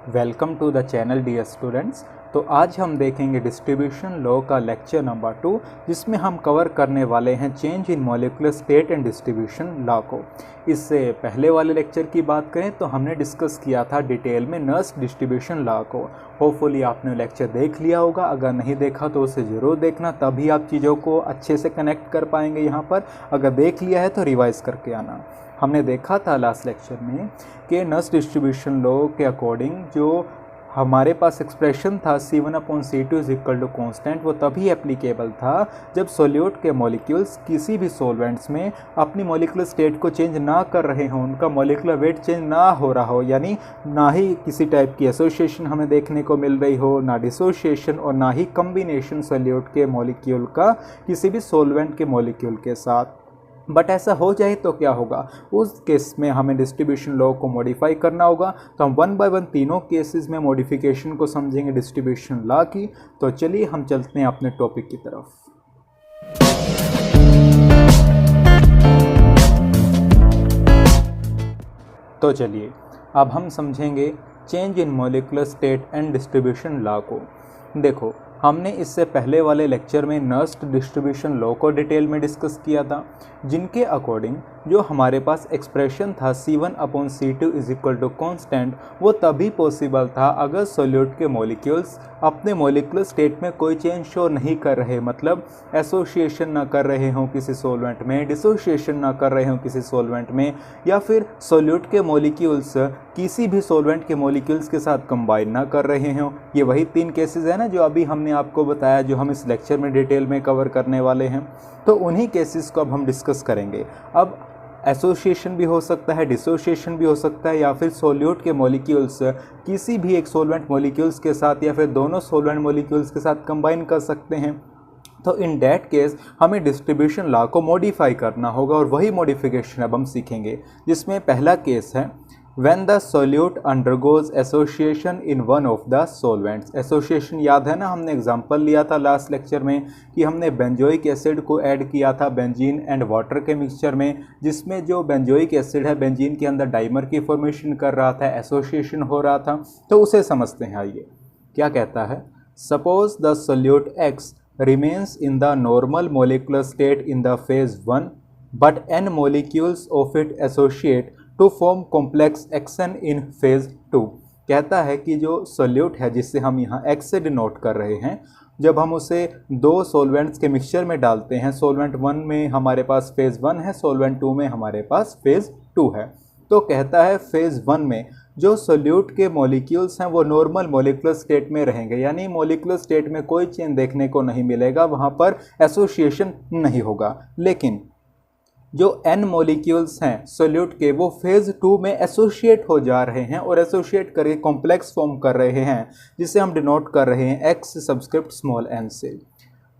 Welcome to the channel dear students. तो आज हम देखेंगे डिस्ट्रीब्यूशन लॉ का लेक्चर नंबर 2, जिसमें हम कवर करने वाले हैं change in molecular state and distribution law को। इससे पहले वाले लेक्चर की बात करें तो हमने डिस्कस किया था डिटेल में नर्स डिस्ट्रीब्यूशन लॉ को। होपफुली आपने लेक्चर देख लिया होगा, अगर नहीं देखा तो उसे ज़रूर देखना, तभी आप चीज़ों को अच्छे से कनेक्ट कर पाएंगे यहाँ पर। अगर देख लिया है तो रिवाइज़ करके आना। हमने देखा था लास्ट लेक्चर में कि नर्स डिस्ट्रीब्यूशन लॉ के अकॉर्डिंग जो हमारे पास एक्सप्रेशन था C1/C2 is equal to constant, वो तभी एप्लीकेबल था जब सोल्यूट के मॉलिक्यूल्स किसी भी सॉल्वेंट्स में अपनी मॉलिक्यूलर स्टेट को चेंज ना कर रहे हों, उनका मॉलिक्यूलर वेट चेंज ना हो रहा हो, यानी ना ही किसी टाइप की एसोसिएशन हमें देखने को मिल रही हो, ना डिसोसिएशन और ना ही कम्बिनेशन सोल्यूट के मॉलिक्यूल का किसी भी सॉल्वेंट के मॉलिक्यूल के साथ। बट ऐसा हो जाए तो क्या होगा, उस केस में हमें डिस्ट्रीब्यूशन लॉ को मॉडिफाई करना होगा। तो हम वन बाय वन तीनों केसेस में मॉडिफिकेशन को समझेंगे डिस्ट्रीब्यूशन लॉ की। तो चलिए हम चलते हैं अपने टॉपिक की तरफ। तो चलिए अब हम समझेंगे change in molecular state and distribution law को। देखो, हमने इससे पहले वाले लेक्चर में नर्स डिस्ट्रीब्यूशन लॉ को डिटेल में डिस्कस किया था, जिनके अकॉर्डिंग जो हमारे पास एक्सप्रेशन था C1/C2 is equal to constant, वो तभी पॉसिबल था अगर सोल्यूट के मॉलिक्यूल्स अपने मॉलिक्यूलर स्टेट में कोई चेंज शो नहीं कर रहे, मतलब एसोसिएशन ना कर रहे हों किसी सॉल्वेंट में, डिसोसिएशन ना कर रहे हों किसी सॉल्वेंट में, या फिर सोल्यूट के मॉलिक्यूल्स किसी भी सॉल्वेंट के मॉलिक्यूल्स के साथ कंबाइन ना कर रहे हों। ये वही तीन केसेस है ना जो अभी हमने आपको बताया, जो हम इस लेक्चर में डिटेल में कवर करने वाले हैं। तो उन्हीं केसेस को अब हम डिस्कस करेंगे। अब एसोसिएशन भी हो सकता है, डिसोसिएशन भी हो सकता है, या फिर सोल्यूट के मॉलिक्यूल्स किसी भी एक सॉल्वेंट मॉलिक्यूल्स के साथ या फिर दोनों सॉल्वेंट मॉलिक्यूल्स के साथ कंबाइन कर सकते हैं। तो इन दैट केस हमें डिस्ट्रीब्यूशन लॉ को मॉडिफाई करना होगा, और वही मॉडिफिकेशन अब हम सीखेंगे, जिसमें पहला केस है when the solute undergoes association in one of the solvents। Association याद है ना, हमने एग्जांपल लिया था लास्ट लेक्चर में कि हमने बेंजोइक एसिड को ऐड किया था बेंजीन एंड वाटर के मिक्सचर में, जिसमें जो बेंजोइक एसिड है बेंजीन के अंदर डाइमर की फॉर्मेशन कर रहा था, एसोसिएशन हो रहा था। तो उसे समझते हैं। आइए, क्या कहता है, suppose the solute X remains in the normal molecular state in the phase 1 but n molecules of it associate to form complex action in phase 2। कहता है कि जो सोल्यूट है जिससे हम यहाँ एक्स से डिनोट कर रहे हैं, जब हम उसे दो सॉल्वेंट्स के मिक्सचर में डालते हैं, सॉल्वेंट 1 में हमारे पास फेज़ 1 है, सॉल्वेंट 2 में हमारे पास फेज़ 2 है। तो कहता है फेज़ 1 में जो सोल्यूट के मॉलिक्यूल्स हैं वो नॉर्मल मॉलिक्यूलर स्टेट में रहेंगे, यानी मॉलिक्यूलर स्टेट में कोई चेंज देखने को नहीं मिलेगा, वहाँ पर एसोसिएशन नहीं होगा। लेकिन जो n मॉलिक्यूल्स हैं सोल्यूट के, वो फेज़ 2 में एसोसिएट हो जा रहे हैं और एसोसिएट करके कॉम्प्लेक्स फॉर्म कर रहे हैं, जिसे हम डिनोट कर रहे हैं x सब्सक्रिप्ट स्मॉल n से।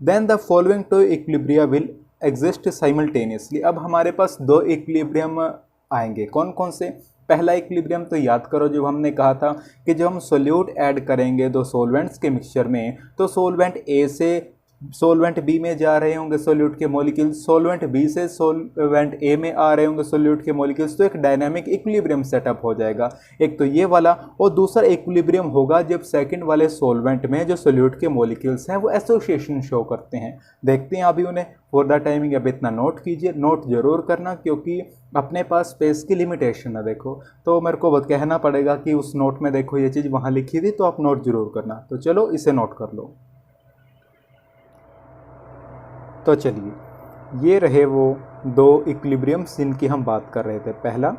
Then the following two equilibria will exist simultaneously. अब हमारे पास दो इक्विलिब्रियम आएंगे, कौन कौन से? पहला इक्विलिब्रियम तो याद करो, जो हमने कहा था कि जब हम सोल्यूट ऐड करेंगे दो सॉल्वेंट्स के मिक्सचर में, तो सॉल्वेंट A से सॉल्वेंट बी में जा रहे होंगे सोल्यूट के मॉलिक्यूल्स, सॉल्वेंट बी से सॉल्वेंट ए में आ रहे होंगे सोल्यूट के मॉलिक्यूल्स। तो एक डायनामिक इक्विलिब्रियम सेटअप हो जाएगा। एक तो ये वाला, और दूसरा इक्विलिब्रियम होगा जब सेकंड वाले सॉल्वेंट में जो सोल्यूट के मॉलिक्यूल्स हैं वो एसोसिएशन शो करते हैं। देखते हैं अभी उन्हें। फॉर द टाइमिंग अब इतना नोट कीजिए, नोट जरूर करना, क्योंकि अपने पास स्पेस की लिमिटेशन है। देखो, तो मेरे को कहना पड़ेगा कि उस नोट में देखो ये चीज़ वहाँ लिखी थी, तो आप नोट जरूर करना। तो चलो इसे नोट कर लो। तो चलिए, ये रहे वो दो इक्विलिब्रियम्स जिनकी हम बात कर रहे थे। पहला,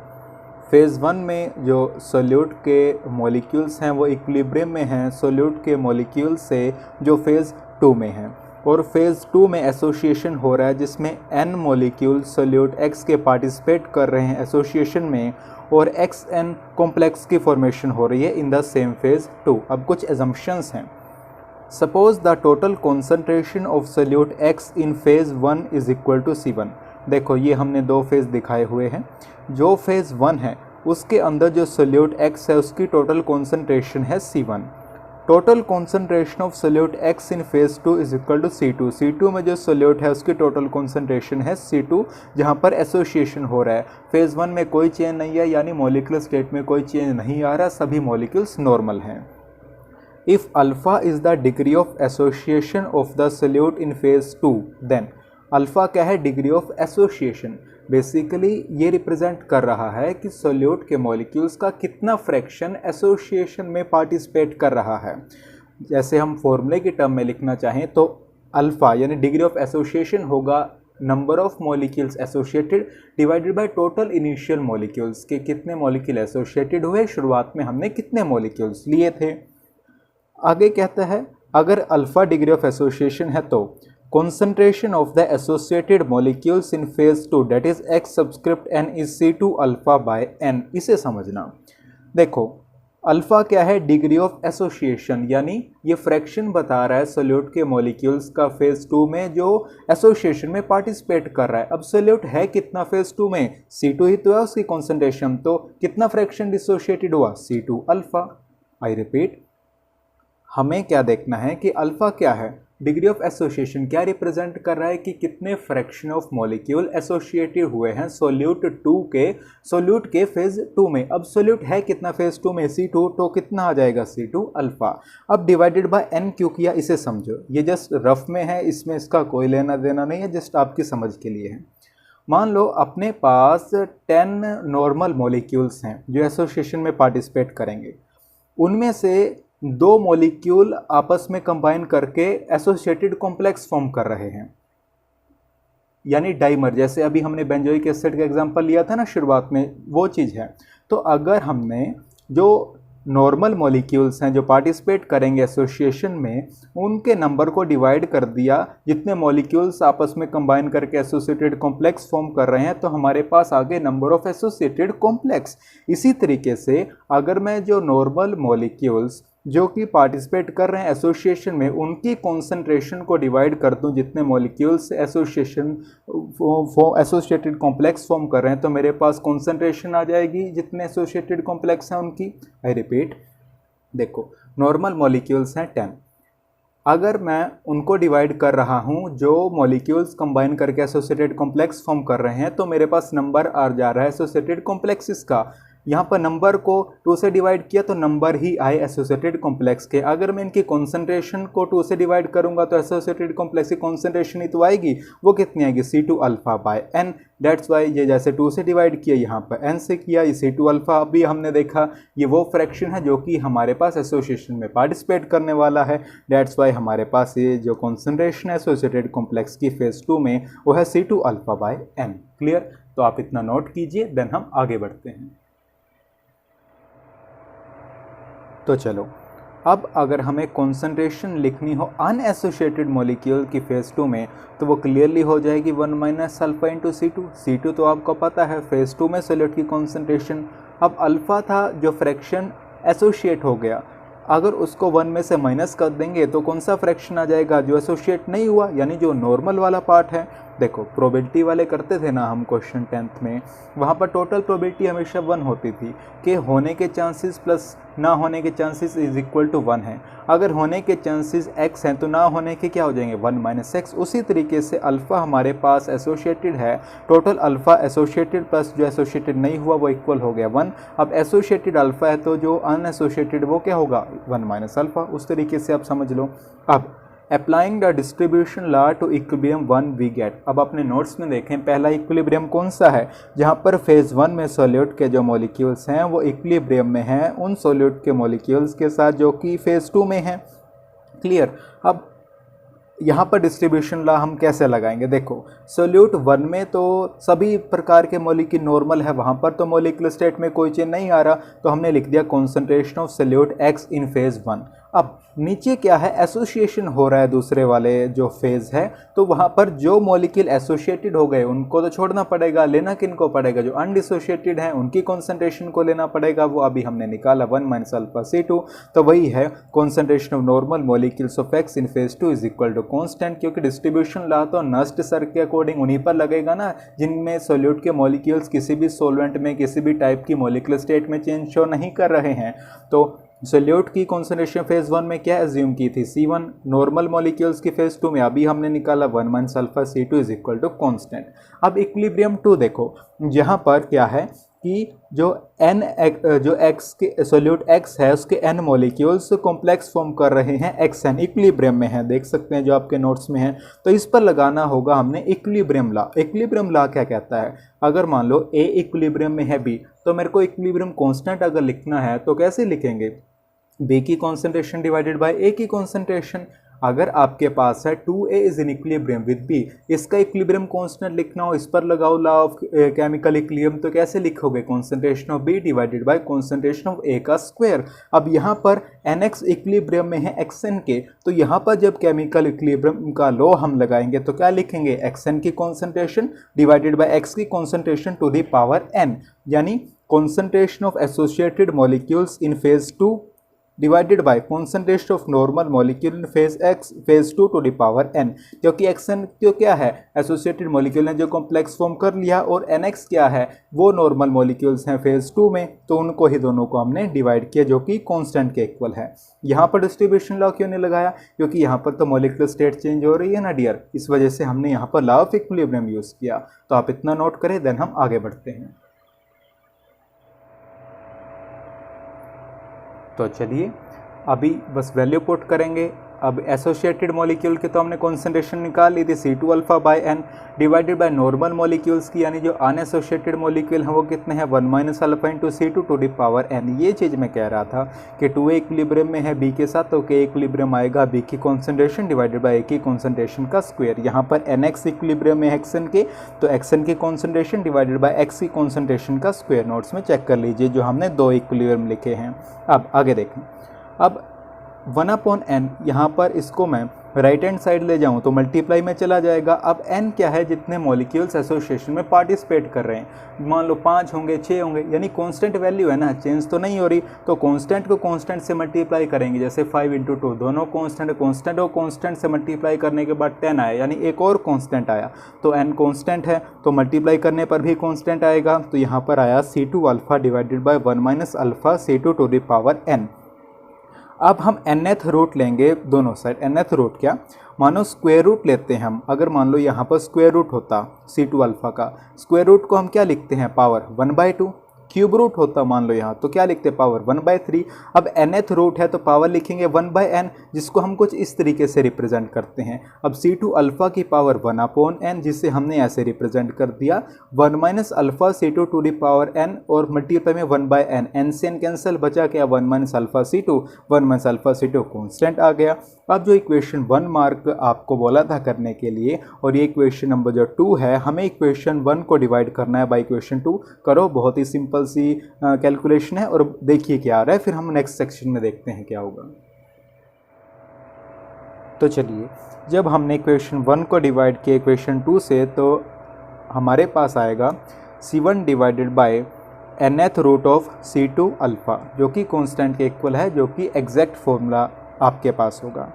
फेज़ 1 में जो सोल्यूट के मॉलिक्यूल्स हैं वो इक्विलिब्रियम में हैं सोल्यूट के मॉलिक्यूल्स से जो फेज़ 2 में हैं, और फेज़ 2 में एसोसिएशन हो रहा है जिसमें n मॉलिक्यूल सोल्यूट X के पार्टिसिपेट कर रहे हैं एसोसिएशन में, और XN कॉम्प्लेक्स की फॉर्मेशन हो रही है इन द सेम फेज़ 2। अब कुछ एजम्पशंस हैं। Suppose the total concentration of solute X in phase 1 is equal to C1। देखो, ये हमने दो फेज़ दिखाए हुए हैं। जो फेज़ 1 है उसके अंदर जो सोल्यूट X है उसकी टोटल कॉन्सेंट्रेशन है C1। Total concentration of solute X in phase 2 is equal to C2। C2 में जो सोल्यूट है उसकी टोटल कॉन्सेंट्रेशन है C2, जहाँ पर एसोसिएशन हो रहा है। फेज 1 में कोई चेंज नहीं है, यानी मॉलिक्यूलर स्टेट में कोई चेंज नहीं आ रहा, सभी मॉलिक्यूल्स नॉर्मल हैं। If alpha is the degree of association of the solute in phase 2 then alpha क्या है? Degree of association. बेसिकली ये रिप्रेजेंट कर रहा है कि सोल्यूट के मॉलिक्यूल्स का कितना फ्रैक्शन एसोसिएशन में पार्टिसिपेट कर रहा है। जैसे हम फॉर्मूले की टर्म में लिखना चाहें तो अल्फा यानी डिग्री ऑफ एसोसिएशन होगा number of molecules associated divided by total initial molecules, के कितने मॉलिक्यूल एसोसिएटेड हुए, शुरुआत में हमने कितने मॉलिक्यूल्स लिए थे। आगे कहता है अगर अल्फा डिग्री ऑफ एसोसिएशन है तो concentration of the associated molecules in phase 2 that is x subscript n is C2 alpha by n। इसे समझना, देखो अल्फा क्या है? डिग्री ऑफ एसोसिएशन, यानी ये फ्रैक्शन बता रहा है सोल्यूट के मॉलिक्यूल्स का फेज 2 में जो एसोसिएशन में पार्टिसिपेट कर रहा है। अब सोल्यूट है कितना फेज 2 में? C2 ही तो है उसकी कॉन्सेंट्रेशन, तो कितना फ्रैक्शन डिसोसिएटेड हुआ? C2 alpha. आई रिपीट, हमें क्या देखना है कि अल्फा क्या है? डिग्री ऑफ एसोसिएशन क्या रिप्रेजेंट कर रहा है कि कितने फ्रैक्शन ऑफ मॉलिक्यूल एसोसिएटेड हुए हैं सोल्यूट के फेज 2 में। अब सोल्यूट है कितना फेज 2 में? C2, तो कितना आ जाएगा? C2 alpha. अब डिवाइडेड बाय n क्यों किया इसे समझो, ये जस्ट रफ में है, इसमें इसका कोई लेना देना नहीं है, जस्ट आपकी समझ के लिए है। मान लो अपने पास 10 नॉर्मल मॉलिक्यूल्स हैं जो एसोसिएशन में पार्टिसिपेट करेंगे, उनमें से 2 मॉलिक्यूल आपस में कंबाइन करके एसोसिएटेड कॉम्प्लेक्स फॉर्म कर रहे हैं, यानी डाइमर। जैसे अभी हमने बेंजोइक एसिड का एग्जांपल लिया था ना शुरुआत में, वो चीज़ है। तो अगर हमने जो नॉर्मल मॉलिक्यूल्स हैं जो पार्टिसिपेट करेंगे एसोसिएशन में, उनके नंबर को डिवाइड कर दिया जितने मॉलिक्यूल्स आपस में कंबाइन करके एसोसिएटेड कॉम्प्लेक्स फॉर्म कर रहे हैं, तो हमारे पास आ गए नंबर ऑफ एसोसिएटेड कॉम्प्लेक्स। इसी तरीके से अगर मैं जो नॉर्मल मॉलिक्यूल्स जो कि पार्टिसिपेट कर रहे हैं एसोसिएशन में, उनकी कॉन्सेंट्रेशन को डिवाइड कर दूं जितने मॉलिक्यूल्स एसोसिएटेड कॉम्प्लेक्स फॉर्म कर रहे हैं, तो मेरे पास कॉन्सेंट्रेशन आ जाएगी जितने एसोसिएटेड कॉम्प्लेक्स हैं उनकी। आई रिपीट, देखो नॉर्मल मॉलिक्यूल्स हैं 10, अगर मैं उनको डिवाइड कर रहा हूं जो मॉलिक्यूल्स कंबाइन करके एसोसिएटेड कॉम्प्लेक्स फॉर्म कर रहे हैं, तो मेरे पास नंबर आ जा रहा है एसोसिएटेड कॉम्प्लेक्सेस का। यहाँ पर नंबर को 2 से डिवाइड किया तो नंबर ही आए एसोसिएटेड कॉम्प्लेक्स के। अगर मैं इनकी कॉन्सेंट्रेशन को 2 से डिवाइड करूंगा तो एसोसिएटेड कॉम्प्लेक्स की कॉन्सेंट्रेशन ही तो आएगी, वो कितनी आएगी? C2 alpha by n। That's why ये जैसे 2 से डिवाइड किया यहाँ पर n से किया, ये C2 अल्फा। अभी हमने देखा ये वो फ्रैक्शन है जो कि हमारे पास एसोसिएशन में पार्टिसिपेट करने वाला है। दैट्स वाई हमारे पास ये जो कॉन्सेंट्रेशन है एसोसिएटेड कॉम्प्लेक्स की फेज 2 में वो है C2 alpha by n। Clear? तो आप इतना नोट कीजिए, देन हम आगे बढ़ते हैं। तो चलो, अब अगर हमें कॉन्सेंट्रेशन लिखनी हो अनएसोसिएटेड मॉलिक्यूल की फेज 2 में, तो वो क्लियरली हो जाएगी 1 minus alpha into C2। C2 तो आपको पता है फेज 2 में सोल्यूट की कॉन्सेंट्रेशन। अब अल्फा था जो फ्रैक्शन एसोसिएट हो गया, अगर उसको 1 में से माइनस कर देंगे तो कौन सा फ्रैक्शन आ जाएगा? जो एसोसिएट नहीं हुआ, यानी जो नॉर्मल वाला पार्ट है। देखो प्रोबेबिलिटी वाले करते थे ना हम क्वेश्चन 10th में, वहाँ पर टोटल प्रोबेबिलिटी हमेशा 1 होती थी कि होने के चांसेस प्लस ना होने के चांसेस इज इक्वल टू 1 है। अगर होने के चांसेस x हैं तो ना होने के क्या हो जाएंगे? 1 माइनस x। उसी तरीके से अल्फ़ा हमारे पास एसोसिएटेड है, टोटल अल्फ़ा एसोसिएटेड प्लस जो एसोसिएटेड नहीं हुआ वो इक्वल हो गया 1। अब एसोसिएटेड अल्फ़ा है तो जो अनएसोसिएटेड वो क्या होगा? 1 माइनस अल्फ़ा। उस तरीके से आप समझ लो। अब applying the distribution law to equilibrium 1 we get. अब अपने नोट्स में देखें पहला इक्विलिब्रियम कौन सा है? जहाँ पर फेज 1 में सोल्यूट के जो मॉलिक्यूल्स हैं वो इक्विलिब्रियम में हैं उन सोल्यूट के मॉलिक्यूल्स के साथ जो कि फेज 2 में हैं। क्लियर? अब यहाँ पर डिस्ट्रीब्यूशन लॉ हम कैसे लगाएंगे? देखो सोल्यूट 1 में तो सभी प्रकार के मॉलिक्यूल नॉर्मल है, वहाँ पर तो मॉलिक्यूलर स्टेट में कोई चेंज नहीं आ रहा, तो हमने लिख दिया concentration of solute x in phase 1। अब नीचे क्या है? एसोसिएशन हो रहा है दूसरे वाले जो फेज़ है, तो वहाँ पर जो मॉलिक्यूल एसोसिएटेड हो गए उनको तो छोड़ना पड़ेगा, लेना किनको पड़ेगा? जो अनडिसोसिएटेड हैं उनकी कॉन्सेंट्रेशन को लेना पड़ेगा। वो अभी हमने निकाला 1 माइनस अल्फा C2, तो वही है concentration of normal molecules of x in phase 2 is equal to constant, क्योंकि डिस्ट्रीब्यूशन लॉ तो नस्ट सर के अकॉर्डिंग उन्हीं पर लगेगा ना जिनमें सोल्यूट के मॉलिक्यूल्स किसी भी सोलवेंट में किसी भी टाइप की मॉलिक्यूलर स्टेट में चेंज शो नहीं कर रहे हैं। तो सोल्यूट की कॉन्सेंट्रेशन फेज 1 में क्या एज्यूम की थी, C1। नॉर्मल मॉलिक्यूल्स की फेज 2 में अभी हमने निकाला 1 minus alpha C2 is equal to constant. अब इक्विलिब्रियम 2 देखो, यहाँ पर क्या है कि जो एक्स के सोल्यूट एक्स है उसके n मॉलिक्यूल्स कॉम्प्लेक्स फॉर्म कर रहे हैं xn, इक्विलिब्रियम में है, देख सकते हैं जो आपके नोट्स में है। तो इस पर लगाना होगा हमने इक्विलिब्रियम लॉ। इक्विलिब्रियम लॉ क्या कहता है, अगर मान लो A इक्विलिब्रियम में है B, तो मेरे को इक्विलिब्रियम कांस्टेंट अगर लिखना है तो कैसे लिखेंगे, B की कॉन्सेंट्रेशन डिवाइडेड बाय A की कॉन्सेंट्रेशन। अगर आपके पास है 2A is in equilibrium with B, इसका इक्विलिब्रियम कांस्टेंट लिखना हो, इस पर लगाओ लॉ ऑफ केमिकल इक्विलिब्रियम, तो कैसे लिखोगे, concentration of B divided by concentration of A का स्क्वायर। अब यहाँ पर NX इक्विलिब्रियम में है XN के, तो यहाँ पर जब केमिकल इक्विलिब्रियम का लॉ हम लगाएंगे तो क्या लिखेंगे, XN की कॉन्सेंट्रेशन डिवाइडेड बाय X की concentration to the power N, यानी concentration of associated molecules in phase 2 divided by concentration of normal molecule in phase 2 to the power n, क्योंकि xn जो क्या है, एसोसिएटेड मॉलिक्यूल ने जो complex form कर लिया, और nx क्या है, वो नॉर्मल मॉलिक्यूल्स हैं फेज 2 में, तो उनको ही दोनों को हमने डिवाइड किया जो कि कांस्टेंट के इक्वल है। यहाँ पर डिस्ट्रीब्यूशन लॉ क्यों नहीं लगाया, क्योंकि यहाँ पर तो मॉलिक्यूलर स्टेट चेंज हो रही है ना डियर, इस वजह से हमने यहाँ पर लॉ ऑफ इक्विलिब्रियम यूज़ किया। तो आप इतना नोट करें, देन हम आगे बढ़ते हैं। तो चलिए अभी बस वैल्यू पुट करेंगे। अब एसोसिएटेड मॉलिक्यूल की तो हमने कॉन्सेंट्रेशन निकाल ली थी C2 alpha by n divided by normal molecules की, यानी जो अनएसोसिएटेड मॉलिक्यूल हैं वो कितने हैं, 1 minus alpha into C2 to the power n। ये चीज़ मैं कह रहा था कि 2A इक्विलिब्रियम में है B के साथ, तो K इक्विलिब्रियम आएगा B की कॉन्सेंट्रेशन डिवाइडेड बाय A की कॉन्सेंट्रेशन का स्क्वायर। यहाँ पर NX इक्विलिब्रियम में XN के, तो XN की कॉन्सेंट्रेशन डिवाइडेड बाय X की कॉन्सेंट्रेशन का स्क्वायर। नोट्स में चेक कर लीजिए जो हमने 2 इक्विलिब्रियम लिखे हैं। अब आगे देखें, अब 1/n यहाँ पर इसको मैं राइट हैंड साइड ले जाऊँ तो मल्टीप्लाई में चला जाएगा। अब n क्या है, जितने मॉलिक्यूल्स एसोसिएशन में पार्टिसिपेट कर रहे हैं, मान लो 5 होंगे 6 होंगे, यानी कांस्टेंट वैल्यू है ना, चेंज तो नहीं हो रही, तो कांस्टेंट को कांस्टेंट से मल्टीप्लाई करेंगे, जैसे 5 × 2 दोनों कांस्टेंट और कांस्टेंट से मल्टीप्लाई करने के बाद 10 आया, यानी एक और कांस्टेंट आया, तो n कांस्टेंट है तो मल्टीप्लाई करने पर भी कांस्टेंट आएगा। तो यहाँ पर आया C2 alpha divided by 1 minus alpha C2 to the power n। अब हम nth रूट लेंगे दोनों साइड। nth रूट क्या, मानो स्क्वायर रूट लेते हैं हम। अगर मान लो यहाँ पर स्क्वायर रूट होता C2 अल्फा का, स्क्वायर रूट को हम क्या लिखते हैं, पावर 1/2। क्यूब रूट होता मान लो यहाँ, तो क्या लिखते हैं, पावर 1/3। अब nth रूट है तो पावर लिखेंगे 1/n, जिसको हम कुछ इस तरीके से रिप्रेजेंट करते हैं। अब C2 अल्फा की पावर 1/n, जिसे हमने ऐसे रिप्रेजेंट कर दिया 1 minus alpha C2 to the power n, और मल्टीप्लाई में 1/n, n से n कैंसिल, बचा क्या 1 minus alpha C2, 1 minus alpha C2 constant आ गया। अब जो इक्वेशन 1 मार्क आपको बोला था करने के लिए, और ये इक्वेशन नंबर जो 2 है, हमें इक्वेशन 1 को डिवाइड करना है बाई इक्वेशन 2। करो, बहुत ही सिंपल सी कैलकुलेशन है, और देखिए क्या आ रहा है, फिर हम नेक्स्ट सेक्शन में देखते हैं क्या होगा। तो चलिए, जब हमने इक्वेशन 1 को डिवाइड किया इक्वेशन 2 से, तो हमारे पास आएगा C1 divided by nth root of C2 alpha, जो कि कांस्टेंट के इक्वल है, जो कि एग्जैक्ट फॉर्मूला आपके पास होगा।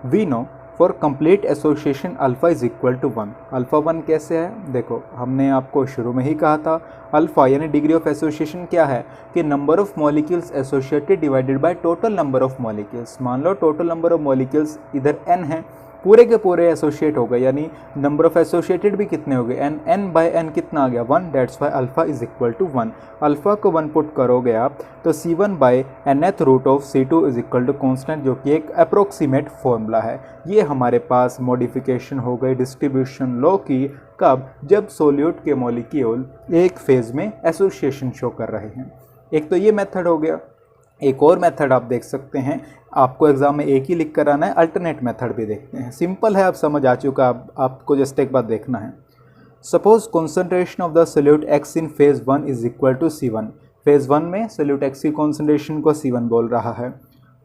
We know for complete association alpha is equal to 1। Alpha 1 कैसे है, देखो हमने आपको शुरू में ही कहा था, अल्फा यानी डिग्री ऑफ एसोसिएशन क्या है, कि number of molecules associated divided by total number of molecules. मान लो टोटल नंबर ऑफ मॉलिक्यूल्स इधर n है, पूरे के पूरे एसोसिएट हो गए, यानी नंबर ऑफ एसोसिएटेड भी कितने हो गए, n बाय n कितना आ गया 1, that's why alpha is equal to 1। Alpha को 1 पुट करोगे आप तो C1 by nth root of C2 is equal to constant, जो कि एक अप्रोक्सीमेट फॉर्मूला है। ये हमारे पास मॉडिफिकेशन हो गई डिस्ट्रीब्यूशन लॉ की, कब, जब सोल्यूट के मॉलिक्यूल एक फेज में एसोसिएशन शो कर रहे हैं। एक तो ये मेथड हो गया, एक और मेथड आप देख सकते हैं, आपको एग्जाम में एक ही लिख कर आना है, अल्टरनेट मेथड भी देखते हैं। सिंपल है, आप समझ आ चुका, आपको जस्ट एक बात देखना है। Suppose concentration of the solute X in phase 1 is equal to C1। Phase 1 में सोल्यूट एक्स की कॉन्सेंट्रेशन को C1 बोल रहा है।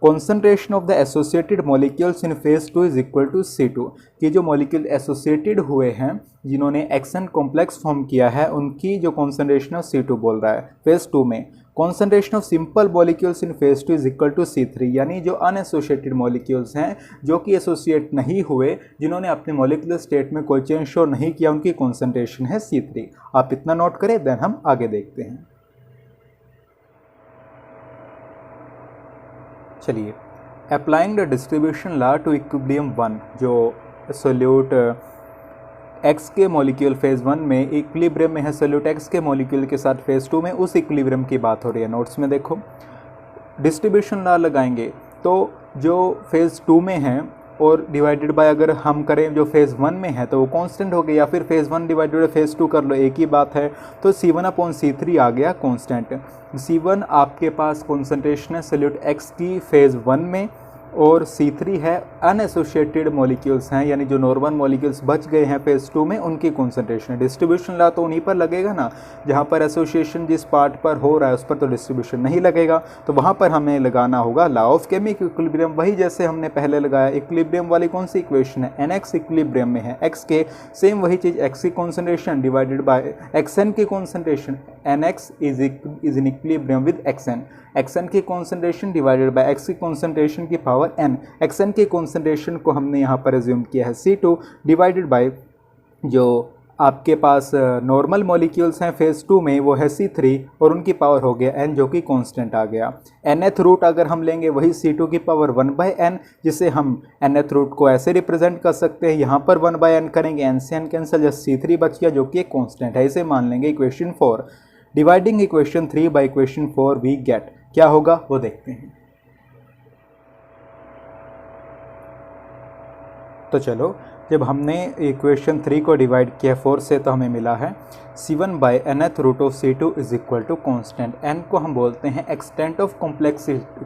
Concentration of the associated molecules in phase 2 is equal to C2, कि जो मॉलिक्यूल एसोसिएटेड हुए हैं, जिन्होंने एक्सन कॉम्प्लेक्स फॉर्म किया है, उनकी जो कॉन्सेंट्रेशन ऑफ C2 बोल रहा है फेज 2 में। Concentration of simple molecules in phase 2 is equal to C3, यानी जो अनएसोसिएटेड मॉलिक्यूल्स हैं, जो कि एसोसिएट नहीं हुए, जिन्होंने अपने मॉलिक्यूलर स्टेट में कोई चेंज शो नहीं किया, उनकी कॉन्सेंट्रेशन है C3। आप इतना नोट करें, देन हम आगे देखते हैं। चलिए, applying the distribution law to equilibrium 1, जो सोल्यूट एक्स के मॉलिक्यूल फेज़ 1 में इक्विलिब्रियम में है, सोल्यूट एक्स के मॉलिक्यूल के साथ फेज़ 2 में, उस इक्विलिब्रियम की बात हो रही है। नोट्स में देखो, डिस्ट्रीब्यूशन लॉ लगाएंगे तो जो फेज़ 2 में है और डिवाइडेड बाय अगर हम करें जो फेज़ 1 में है तो वो कांस्टेंट हो गया, या फिर फेज़ 1 डिवाइडेड बाय फेज़ 2 कर लो, एक ही बात है। तो C1/C3 आ गया कांस्टेंट। C1 आपके पास कॉन्सेंट्रेशन है सोल्यूट एक्स की फेज़ 1 में, और C3 है अनएसोसिएटेड मॉलिक्यूल्स हैं, यानी जो नॉर्मल मॉलिक्यूल्स बच गए हैं फेज़ 2 में, उनकी कॉन्सेंट्रेशन। डिस्ट्रीब्यूशन लॉ तो उन्हीं पर लगेगा ना, जहाँ पर एसोसिएशन जिस पार्ट पर हो रहा है उस पर तो डिस्ट्रीब्यूशन नहीं लगेगा, तो वहाँ पर हमें लगाना होगा लॉ ऑफ केमिकल इक्विलिब्रियम, वही जैसे हमने पहले लगाया। इक्विलिब्रियम वाली कौन सी इक्वेशन है, NX इक्विलिब्रियम में है एक्स के, सेम वही चीज़ एक्स की कॉन्सेंट्रेशन डिवाइडेड बाय XN की concentration, NX is in equilibrium with XN की कॉन्सेंट्रेशन डिवाइडेड बाय एक्स की कॉन्सेंट्रेशन की पावर n। XN की कॉन्सेंट्रेशन को हमने यहाँ पर एज्यूम किया है C2 डिवाइडेड बाय जो आपके पास नॉर्मल मॉलिक्यूल्स हैं फेज़ 2 में, वो है C3 और उनकी पावर हो गया n, जो कि कांस्टेंट आ गया। nth रूट अगर हम लेंगे वही C2 की पावर 1/n, जिसे हम nth रूट को ऐसे रिप्रेजेंट कर सकते हैं, यहाँ पर 1/n करेंगे, n से n कैंसिल, जस्ट C3 बच गया जो कि एक कांस्टेंट है। इसे मान लेंगे equation 4। Dividing equation 3 by equation 4 we get, क्या होगा वो देखते हैं। तो चलो, जब हमने इक्वेशन 3 को डिवाइड किया 4 से तो हमें मिला है C1/nth root of C2 is equal to constant. n को हम बोलते हैं एक्सटेंट ऑफ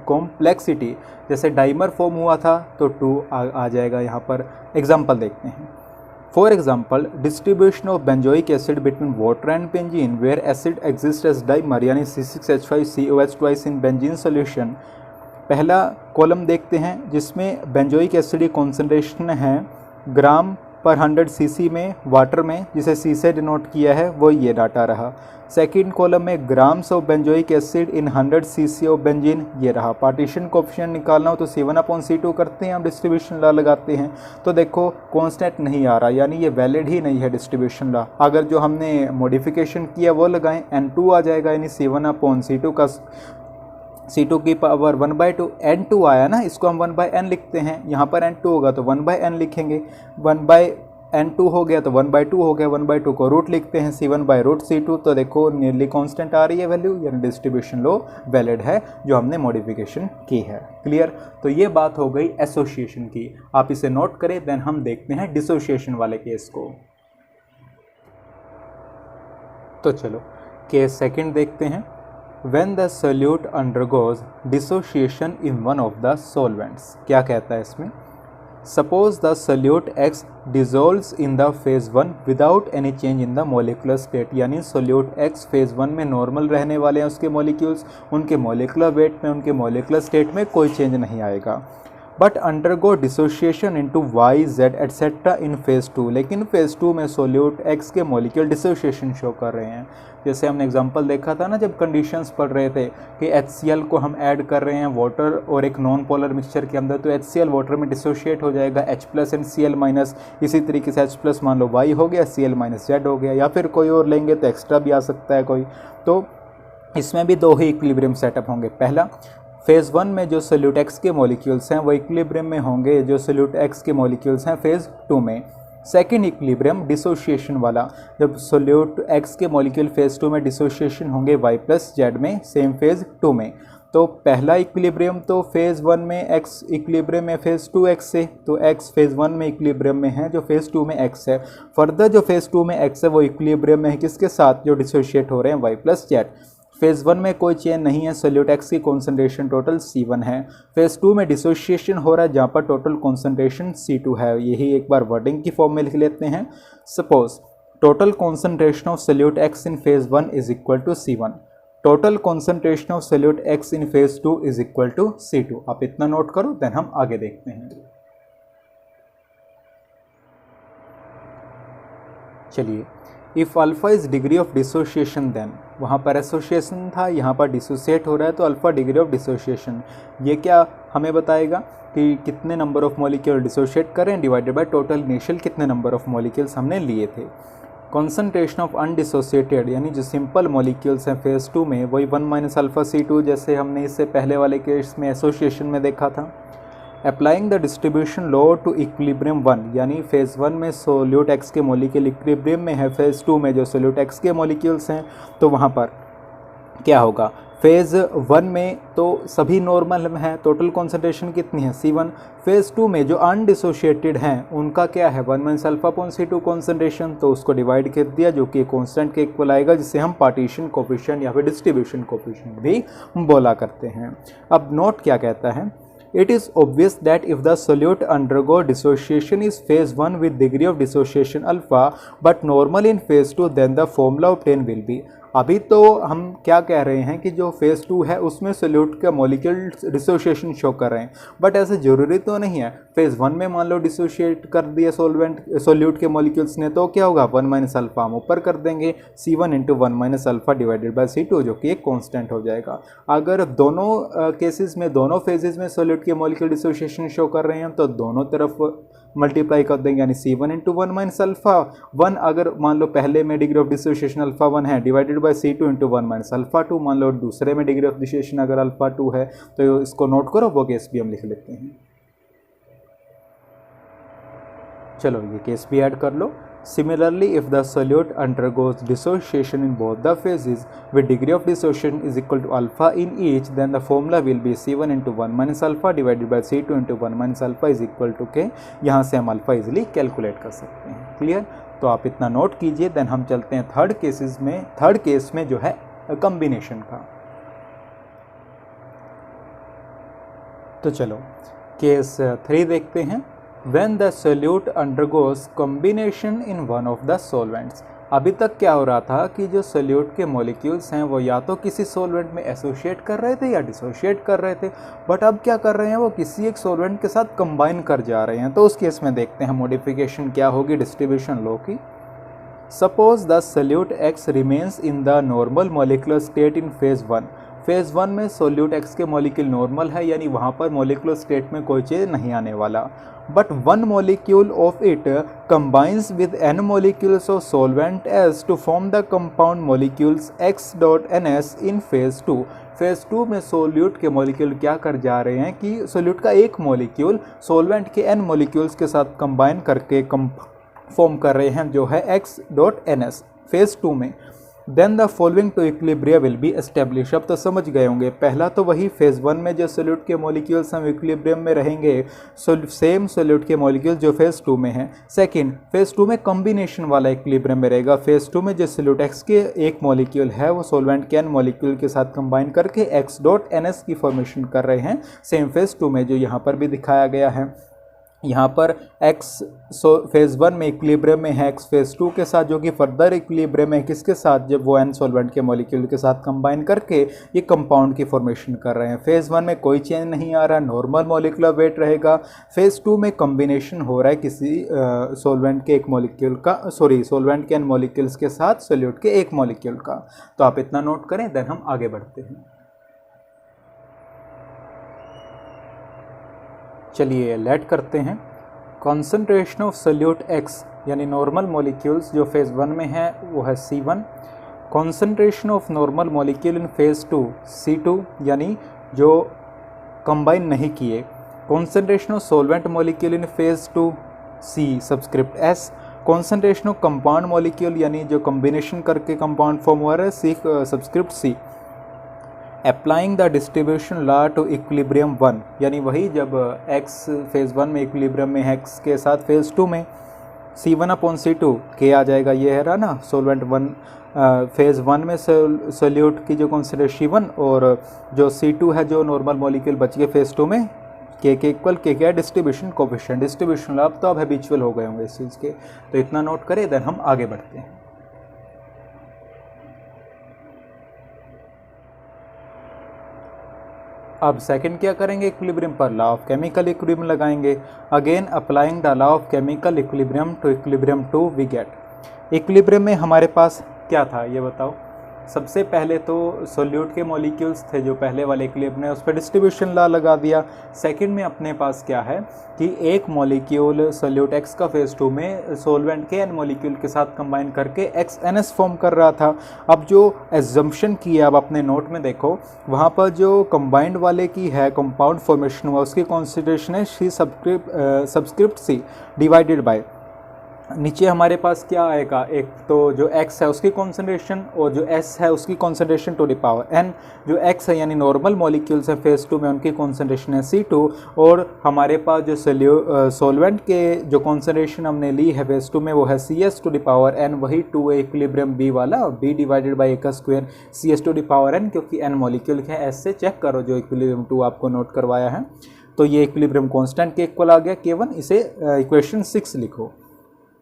कॉम्प्लेक्सिटी, जैसे डाइमर फॉर्म हुआ था तो 2 आ जाएगा यहाँ पर। एग्जाम्पल देखते हैं। For example, distribution of benzoic acid between water and benzene where acid exist as dimer, यानी C6H5COH twice in benzene solution. पहला कॉलम देखते हैं जिसमें बेंजोइक एसिड की कॉन्सेंट्रेशन है ग्राम पर 100 cc में वाटर में, जिसे C से डिनोट किया है, वो ये डाटा रहा। सेकंड कॉलम में grams of benzoic acid in 100 cc of benzene, ये रहा। पार्टीशन कोएफिशिएंट निकालना हो तो C1/C2 करते हैं, हम डिस्ट्रीब्यूशन लॉ लगाते हैं। तो देखो कांस्टेंट नहीं आ रहा, यानी ये वैलिड ही नहीं है डिस्ट्रीब्यूशन लॉ। अगर जो हमने मॉडिफिकेशन किया वो लगाएं, N2 आ जाएगा, यानी C1/C2 का C2 की पावर 1/2, N2 आया ना, इसको हम 1/n लिखते हैं। यहाँ पर N2 होगा तो 1/n लिखेंगे, 1/n2 हो गया तो 1/2 हो गया, 1/2 को रूट लिखते हैं, C1/√C2। तो देखो नियरली कांस्टेंट आ रही है वैल्यू, यानी डिस्ट्रीब्यूशन लॉ वैलिड है जो हमने मॉडिफिकेशन की है। क्लियर? तो ये बात हो गई एसोसिएशन की, आप इसे नोट करें। देन हम देखते हैं डिसोसिएशन वाले केस को। तो चलो केस सेकंड देखते हैं। When the solute undergoes dissociation in one of the solvents, क्या कहता है इसमें? Suppose the solute X dissolves in the phase 1 without any change in the molecular state, यानी solute X phase 1 में नॉर्मल रहने वाले हैं उसके मॉलिक्यूल्स, उनके मोलिकुलर वेट में, उनके मोलिकुलर स्टेट में कोई चेंज नहीं आएगा। But undergo dissociation into Y, Z etcetera in phase 2, लेकिन फेज़ 2 में सोल्यूट X के मॉलिक्यूल डिसोसिएशन शो कर रहे हैं। जैसे हमने एग्जांपल देखा था ना जब कंडीशंस पढ़ रहे थे कि HCl को हम ऐड कर रहे हैं वाटर और एक नॉन पोलर मिक्सचर के अंदर, तो HCl वाटर में डिसोशिएट हो जाएगा, H+ एंड Cl-। इसी तरीके से H+ मान लो Y हो गया, Cl-Z हो गया, या फिर कोई और लेंगे तो एक्स्ट्रा भी आ सकता है कोई। तो इसमें भी दो ही इक्विलिब्रियम सेटअप होंगे। पहला, फेज़ 1 में जो सोल्यूट X के मॉलिक्यूल्स हैं वो इक्विलिब्रियम में होंगे जो सोल्यूट X के मॉलिक्यूल्स हैं फेज़ 2 में। सेकेंड इक्विलिब्रियम डिसोशिएशन वाला, जब सोल्यूट X के मॉलिक्यूल फेज़ 2 में डिसोशिएशन होंगे Y+Z में, सेम फेज़ 2 में। तो पहला इक्विलिब्रियम तो फेज़ 1 में X इक्विलिब्रियम में फेज़ 2 X से, तो X फेज़ 1 में इक्विलिब्रियम में है जो फेज़ 2 में X है। फर्दर जो फेज़ 2 में X है वो इक्विलिब्रियम में है किसके साथ, जो डिसोशिएट हो रहे हैं Y+Z। फेज़ 1 में कोई चेंज नहीं है, सोल्यूट X की कॉन्सेंट्रेशन टोटल C1 है। फेज़ 2 में डिसोशिएशन हो रहा है जहाँ पर टोटल कॉन्सेंट्रेशन C2 है। यही एक बार वर्डिंग की फॉर्म में लिख लेते हैं। Suppose total concentration of solute X in phase 1 is equal to C1, total concentration of solute X in phase 2 is equal to C2। आप इतना नोट करो, देन हम आगे देखते हैं। चलिए, if alpha is degree of dissociation then, वहाँ पर एसोसिएशन था, यहाँ पर डिसोसिएट हो रहा है, तो अल्फ़ा डिग्री ऑफ डिसोसिएशन। ये क्या हमें बताएगा कि कितने नंबर ऑफ मॉलिक्यूल डिसोशिएट करें डिवाइडेड बाय टोटल इनिशियल कितने नंबर ऑफ मॉलिक्यूल्स हमने लिए थे। कॉन्सेंट्रेशन ऑफ अनडिसोसिएटेड यानी जो सिंपल मॉलिक्यूल्स हैं फेज़ 2 में, वही 1 माइनस अल्फा C2 जैसे हमने इससे पहले वाले केस में एसोसिएशन में देखा था। Applying the distribution law to equilibrium 1 यानी फेज़ 1 में सोल्यूट एक्स के मॉलिक्यूल इक्विलिब्रियम में है, फेज़ 2 में जो सोल्यूट एक्स के मॉलिक्यूल्स हैं तो वहाँ पर क्या होगा, फेज़ 1 में तो सभी नॉर्मल हैं, टोटल कॉन्सेंट्रेशन कितनी है C1। फेज़ 2 में जो अनडिसोशिएटेड हैं उनका क्या है 1 minus alpha upon C2 concentration, तो उसको डिवाइड कर दिया जो कि कॉन्स्टेंट के इक्वल आएगा, जिसे हम पार्टीशन कोफिशिएंट या फिर डिस्ट्रीब्यूशन कोफिशिएंट भी बोला करते हैं। अब नोट क्या कहता है, it is obvious that if the solute undergo dissociation is phase 1 with degree of dissociation alpha but normal in phase 2 then the formula obtained will be। अभी तो हम क्या कह रहे हैं कि जो फेज़ 2 है उसमें सोल्यूट का मॉलिक्यूल डिसोशिएशन शो कर रहे हैं, बट ऐसे ज़रूरी तो नहीं है। फेज़ 1 में मान लो डिसोशिएट कर दिया सोल्यूट के मॉलिक्यूल्स ने, तो क्या होगा 1 माइनस अल्फा हम ऊपर कर देंगे C1 into 1 minus alpha divided by C2 जो कि एक कॉन्स्टेंट हो जाएगा। अगर दोनों केसेस में दोनों फेजेस में सोल्यूट के मॉलिक्यूल डिसोशिएशन शो कर रहे हैं तो दोनों तरफ मल्टीप्लाई कर देंगे, यानी C1 इंटू 1 माइनस अल्फा 1 अगर मान लो पहले में डिग्री ऑफ डिसोशिएशन अल्फा 1 है divided by C2 into 1 minus alpha 2, मान लो दूसरे में डिग्री ऑफ डिसोशिएशन अगर अल्फा 2 है तो इसको नोट करो, वो केस भी हम लिख लेते हैं। चलो ये केस भी ऐड कर लो। Similarly, if the solute undergoes dissociation in both the phases with degree of dissociation is equal to alpha in each, then the formula will be C1 into 1 minus alpha divided by C2 into 1 minus alpha is equal to K। यहाँ से हम alpha easily calculate कर सकते हैं। Clear? तो आप इतना note कीजिए। देन हम चलते हैं थर्ड केस में जो है कम्बिनेशन का। तो चलो केस 3 देखते हैं। When the solute undergoes combination in one of the solvents। अभी तक क्या हो रहा था कि जो सोल्यूट के मॉलिक्यूल्स हैं वो या तो किसी सॉल्वेंट में एसोशिएट कर रहे थे या डिसोशिएट कर रहे थे, बट अब क्या कर रहे हैं वो किसी एक सॉल्वेंट के साथ कंबाइन कर जा रहे हैं। तो उस केस में देखते हैं मॉडिफिकेशन क्या होगी डिस्ट्रीब्यूशन लॉ की। Suppose the solute x remains in the normal molecular state in phase 1। Phase 1 में सोल्यूट एक्स के मॉलिक्यूल नॉर्मल है, यानी वहाँ पर मॉलिक्यूलर स्टेट में कोई चीज़ नहीं आने वाला, but one molecule of it combines with n molecules of solvent S to form the compound molecules X dot NS in phase 2। Phase 2 में सोल्यूट के मॉलिक्यूल क्या कर जा रहे हैं कि सोल्यूट का एक मॉलिक्यूल सोल्वेंट के n मॉलिक्यूल्स के साथ कंबाइन करके फॉर्म कर रहे हैं जो है X dot NS फेज़ 2 में। Then the following two equilibria will be establish. अब तो समझ गए होंगे, पहला तो वही फेज़ 1 में जो सोल्यूट के मॉलिक्यूल्स हम इक्विलिब्रियम में रहेंगे, सेम सोल्यूट के मॉलिक्यूल जो फेज़ 2 में है। सेकंड फेज़ 2 में कॉम्बिनेशन वाला इक्विलिब्रियम में रहेगा। फेज़ 2 में जो सोल्यूट एक्स के एक मॉलिक्यूल है वो सोल्वेंट के n मॉलिक्यूल के साथ कंबाइन करके X डॉट NS की फॉर्मेशन कर रहे हैं, सेम फेज़ 2 में जो यहाँ पर भी दिखाया गया है। यहाँ पर X फेज़ 1 में इक्विलिब्रियम में है X फेज़ 2 के साथ, जो कि फर्दर इक्विलिब्रियम है किसके साथ, जब वो n सॉल्वेंट के मॉलिक्यूल के साथ कंबाइन करके ये कंपाउंड की फॉर्मेशन कर रहे हैं। फेज़ 1 में कोई चेंज नहीं आ रहा, नॉर्मल मॉलिक्यूलर वेट रहेगा। फेज़ 2 में कॉम्बिनेशन हो रहा है किसी सॉल्वेंट के एक मॉलिक्यूल का, सोल्वेंट के n मॉलिक्यूल्स के साथ सोल्यूट के एक मॉलिक्यूल का। तो आप इतना नोट करें, देन हम आगे बढ़ते हैं। चलिए लेट करते हैं। कॉन्सेंट्रेशन ऑफ सोल्यूट एक्स यानी नॉर्मल मॉलिक्यूल्स जो फेज़ 1 में है वो है C1। Concentration of normal molecule in phase 2 C2 यानी जो कंबाइन नहीं किए। Concentration of solvent molecule in phase 2 C subscript S। Concentration of compound molecule यानी जो कॉम्बिनेशन करके कंपाउंड फॉर्म हुआ है C subscript C। Applying the distribution law to equilibrium 1 यानी वही जब X फेज़ 1 में इक्विलिब्रियम में X के साथ फेज़ 2 में C1 अपॉन C2 K आ जाएगा। ये है रहा ना सोल्वेंट 1 फेज़ 1 में सोल्यूट की जो कॉन्सेंट्रेशन C1 और जो C2 है जो नॉर्मल मॉलिक्यूल बच गए फेज़ 2 में K के इक्वल K क्या है डिस्ट्रीब्यूशन कोफिशिएंट। डिस्ट्रीब्यूशन लॉ अब तो अब हैबिचुअल हो गए होंगे इस चीज़ के, तो इतना नोट करें, देन हम आगे बढ़ते हैं। अब सेकंड क्या करेंगे, इक्विलिब्रियम पर लॉ ऑफ केमिकल इक्विलिब्रियम लगाएंगे। Again applying the law of chemical equilibrium to equilibrium 2 we get. इक्विलिब्रियम में हमारे पास क्या था ये बताओ, सबसे पहले तो सोल्यूट के मॉलिक्यूल्स थे जो पहले वाले इक्विलिब्रियम ने, उस पर डिस्ट्रीब्यूशन लॉ लगा दिया। सेकंड में अपने पास क्या है कि एक मॉलिक्यूल सोल्यूट एक्स का फेज 2 में सोलवेंट के एन मॉलिक्यूल के साथ कंबाइन करके XNS फॉर्म कर रहा था। अब जो एजम्पशन की है, अब अपने नोट में देखो, वहाँ पर जो कंबाइंड वाले की है कंपाउंड फॉर्मेशन हुआ, उसकी कॉन्सेंट्रेशन है सी सबस्क्रिप्ट सी डिवाइडेड बाय, नीचे हमारे पास क्या आएगा, एक तो जो x है उसकी कॉन्सेंट्रेशन और जो s है उसकी concentration to the power n। जो x है यानी नॉर्मल मॉलिक्यूल्स है फेज 2 में, उनकी कॉन्सेंट्रेशन है C2, और हमारे पास जो सोलवेंट के जो कॉन्सेंट्रेशन हमने ली है फेज 2 में वो है CS to the power n, वही 2 है इक्विलिब्रियम B वाला, B डिवाइडेड बाई a का square CS to the power n, क्योंकि n मॉलिक्यूल है। S से चेक करो जो इक्विलिब्रियम 2 आपको नोट करवाया है, तो ये इक्विलिब्रियम कॉन्स्टेंट के इक्वल आ गया K1। इसे इक्वेशन 6 लिखो।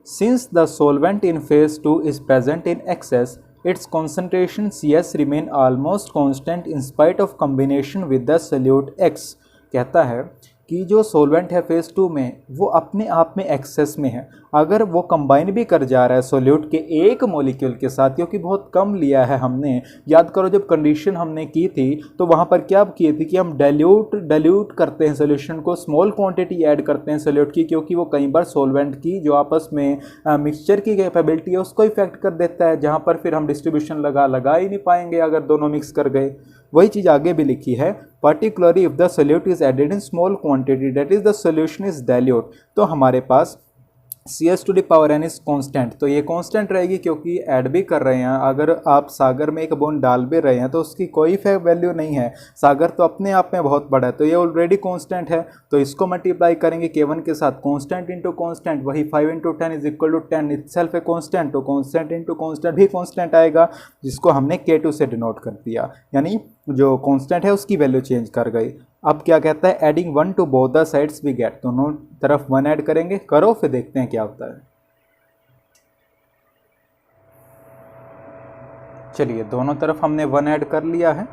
Since the solvent in phase 2 is present in excess, its concentration CS remain almost constant in spite of combination with the solute X। कहता है कि जो सोलवेंट है फेज 2 में वो अपने आप में एक्सेस में है, अगर वो कंबाइन भी कर जा रहा है सोल्यूट के एक मॉलिक्यूल के साथ, क्योंकि बहुत कम लिया है हमने। याद करो जब कंडीशन हमने की थी तो वहाँ पर क्या किए थे कि हम डाइल्यूट करते हैं सोल्यूशन को, स्मॉल क्वांटिटी ऐड करते हैं सोल्यूट की, क्योंकि वो कई बार सोलवेंट की जो आपस में मिक्सचर की कैपेबिलिटी है उसको इफेक्ट कर देता है, जहाँ पर फिर हम डिस्ट्रीब्यूशन लगा ही नहीं पाएंगे अगर दोनों मिक्स कर गए। वही चीज़ आगे भी लिखी है, particularly if the solute is added in small quantity that is the solution is dilute. तो हमारे पास CS to the power n is constant, तो ये कांस्टेंट रहेगी क्योंकि ऐड भी कर रहे हैं। अगर आप सागर में एक बूंद डाल भी रहे हैं तो उसकी कोई वैल्यू नहीं है, सागर तो अपने आप में बहुत बड़ा है, तो ये ऑलरेडी कांस्टेंट है। तो इसको मल्टीप्लाई करेंगे K1 के साथ, कांस्टेंट इंटू कांस्टेंट, वही 5 into 10 is equal to 10 itself a constant, तो कांस्टेंट इंटू कांस्टेंट भी कांस्टेंट आएगा, जिसको हमने K2 से डिनोट कर दिया, यानी जो कांस्टेंट है उसकी वैल्यू चेंज कर गई। अब क्या कहता है, adding 1 to both the sides we get, दोनों तरफ 1 ऐड करेंगे, करो फिर देखते हैं क्या होता है। चलिए दोनों तरफ हमने 1 ऐड कर लिया है,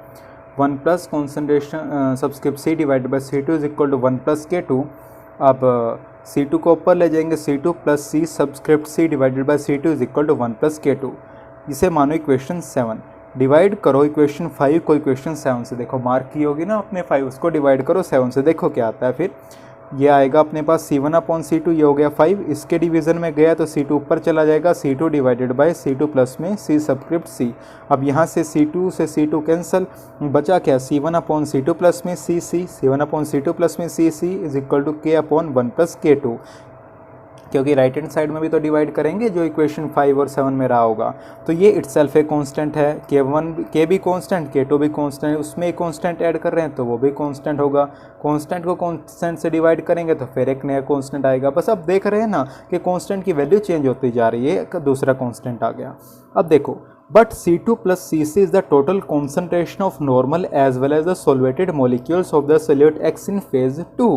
1 plus concentration subscript C divide by C2 is equal to 1 plus K2। अब C2 को ऊपर ले जाएंगे, C2 plus C subscript C divided by C2 is equal to 1 plus K2। इसे मानो इक्वेशन 7, डिवाइड करो इक्वेशन 5 को इक्वेशन 7 से, देखो मार्क की होगी ना अपने 5, उसको डिवाइड करो 7 से, देखो क्या आता है। फिर ये आएगा अपने पास C1 अपॉन C2, ये हो गया 5, इसके डिवीज़न में गया तो C2 ऊपर चला जाएगा, C2 divided by C2 plus में C सबस्क्रिप्ट C। अब यहाँ से C2 से C2 कैंसिल, बचा क्या, C1 अपॉन C2 प्लस में C C1 upon C2 plus में C is equal to K upon 1 plus K2, क्योंकि राइट हैंड साइड में भी तो डिवाइड करेंगे जो इक्वेशन 5 और 7 में रहा होगा। तो ये इटसेल्फ एक कांस्टेंट है, K भी कांस्टेंट, K2 भी कांस्टेंट, उसमें एक कांस्टेंट ऐड कर रहे हैं तो वो भी कांस्टेंट होगा। कांस्टेंट को कांस्टेंट से डिवाइड करेंगे तो फिर एक नया कांस्टेंट आएगा। बस अब देख रहे हैं ना कि कांस्टेंट की वैल्यू चेंज होती जा रही है, एक दूसरा कांस्टेंट आ गया। अब देखो, but C2 plus CC is the total concentration of normal as well as the solvated molecules of the solute X in phase 2।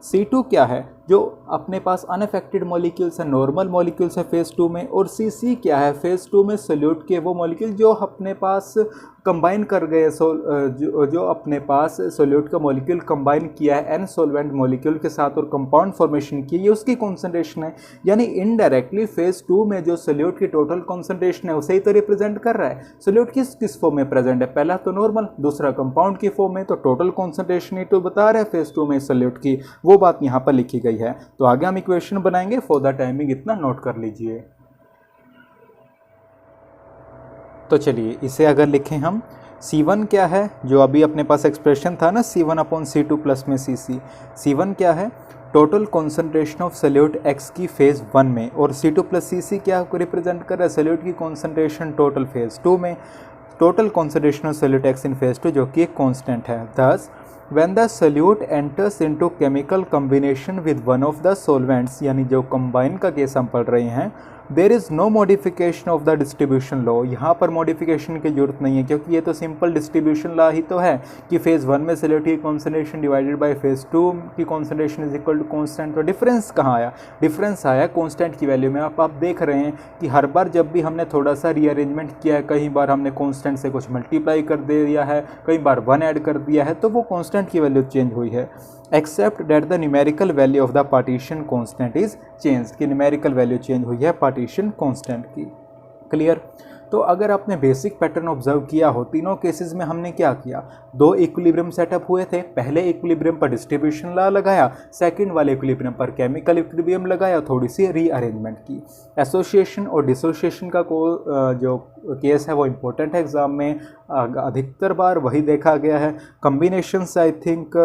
C2 क्या है, जो अपने पास अनअफेक्टेड मॉलिक्यूल्स है, नॉर्मल मॉलिक्यूल्स है फेज़ 2 में, और CC क्या है, फेज़ 2 में सोल्यूट के वो मॉलिक्यूल जो अपने पास कंबाइन कर गए, जो अपने पास सोल्यूट का मॉलिक्यूल कंबाइन किया है एन सोलवेंट मॉलिक्यूल के साथ और कंपाउंड फॉर्मेशन की, ये उसकी कॉन्सेंट्रेशन है। यानी इनडायरेक्टली फेज़ 2 में जो सोल्यूट की टोटल कॉन्सेंट्रेशन है उसे ही तो रिप्रेजेंट कर रहा है। सोल्यूट किस फॉर्म में प्रेजेंट है, पहला तो नॉर्मल, दूसरा कंपाउंड की फॉर्म में, तो टोटल कॉन्सेंट्रेशन ही तो बता रहा है फेज़ 2 में सोल्यूट की, वो बात यहाँ पर लिखी गई है। तो आगे हम इक्वेशन बनाएंगे, फॉर द टाइमिंग इतना नोट कर लीजिए। तो चलिए इसे अगर लिखें हम, C1 क्या है, जो अभी अपने पास एक्सप्रेशन था ना C1 अपॉन C2 प्लस में CC, C1 क्या है, total concentration of solute X की फेज़ 1 में, और C2 प्लस CC क्या आपको रिप्रेजेंट कर रहा है, सोल्यूट की कॉन्सेंट्रेशन टोटल फेज़ 2 में, total concentration of solute X in phase 2 जो कि एक कॉन्स्टेंट है। Thus when the solute enters into chemical combination with one of the solvents, यानी जो कंबाइन का केस हम पढ़ रहे हैं, there is no modification of the distribution law, यहाँ पर मॉडिफिकेशन की जरूरत नहीं है, क्योंकि ये तो सिंपल डिस्ट्रीब्यूशन लॉ ही तो है कि फेज़ 1 में सोल्यूट की कॉन्सेंट्रेशन डिवाइडेड बाय फेज़ 2 की concentration is equal to constant. तो डिफरेंस कहाँ आया, डिफरेंस आया कॉन्स्टेंट की वैल्यू में। आप देख रहे हैं कि हर बार जब भी हमने थोड़ा सा रीअरेंजमेंट किया है, कई बार हमने कॉन्स्टेंट से कुछ मल्टीप्लाई कर दे दिया है, कई बार 1 ऐड कर दिया है, तो वो कॉन्स्टेंट की वैल्यू चेंज हुई है, except that the numerical value of the partition constant is change, की न्यूमेरिकल वैल्यू चेंज हुई है पार्टीशन कॉन्स्टेंट की। क्लियर। तो अगर आपने बेसिक पैटर्न ऑब्जर्व किया हो, तीनों केसेस में हमने क्या किया, दो इक्विलिब्रियम सेटअप हुए थे। पहले इक्विलिब्रियम पर डिस्ट्रीब्यूशन लॉ लगाया, सेकंड वाले इक्विलिब्रियम पर केमिकल इक्विलिब्रियम लगाया, थोड़ी सी रीअरेंजमेंट की। एसोसिएशन और डिसोसिएशन का जो केस है वो इम्पोर्टेंट है एग्जाम में, अधिकतर बार वही देखा गया है। Combinations I think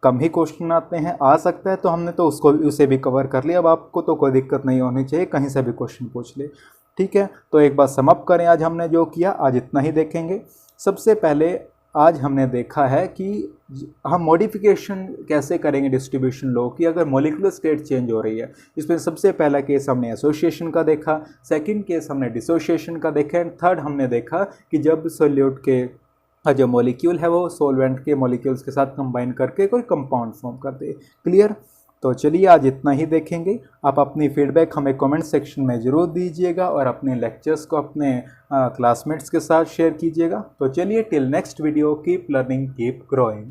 come he question आते हैं, आ सकता है तो हमने तो उसे भी कवर कर लिया। अब आपको तो कोई दिक्कत नहीं होनी चाहिए, कहीं से भी क्वेश्चन पूछ ले, ठीक है। तो एक बार सम अप करें, आज हमने जो किया आज इतना ही देखेंगे। सबसे पहले आज हमने देखा है कि हम मॉडिफिकेशन कैसे करेंगे डिस्ट्रीब्यूशन लॉ की अगर मॉलिक्यूलर स्टेट चेंज हो रही है। इसमें सबसे पहला केस हमने एसोसिएशन का देखा, सेकंड केस हमने डिसोसिएशन का देखा, एंड थर्ड हमने देखा कि जब सॉल्यूट के जो मॉलिक्यूल है वो सॉल्वेंट के मॉलिक्यूल्स के साथ कंबाइन करके कोई कंपाउंड फॉर्म कर दे। क्लियर? तो चलिए आज इतना ही देखेंगे। आप अपनी फीडबैक हमें कमेंट सेक्शन में ज़रूर दीजिएगा और अपने लेक्चर्स को अपने क्लासमेट्स के साथ शेयर कीजिएगा। तो चलिए till next video, keep learning keep growing.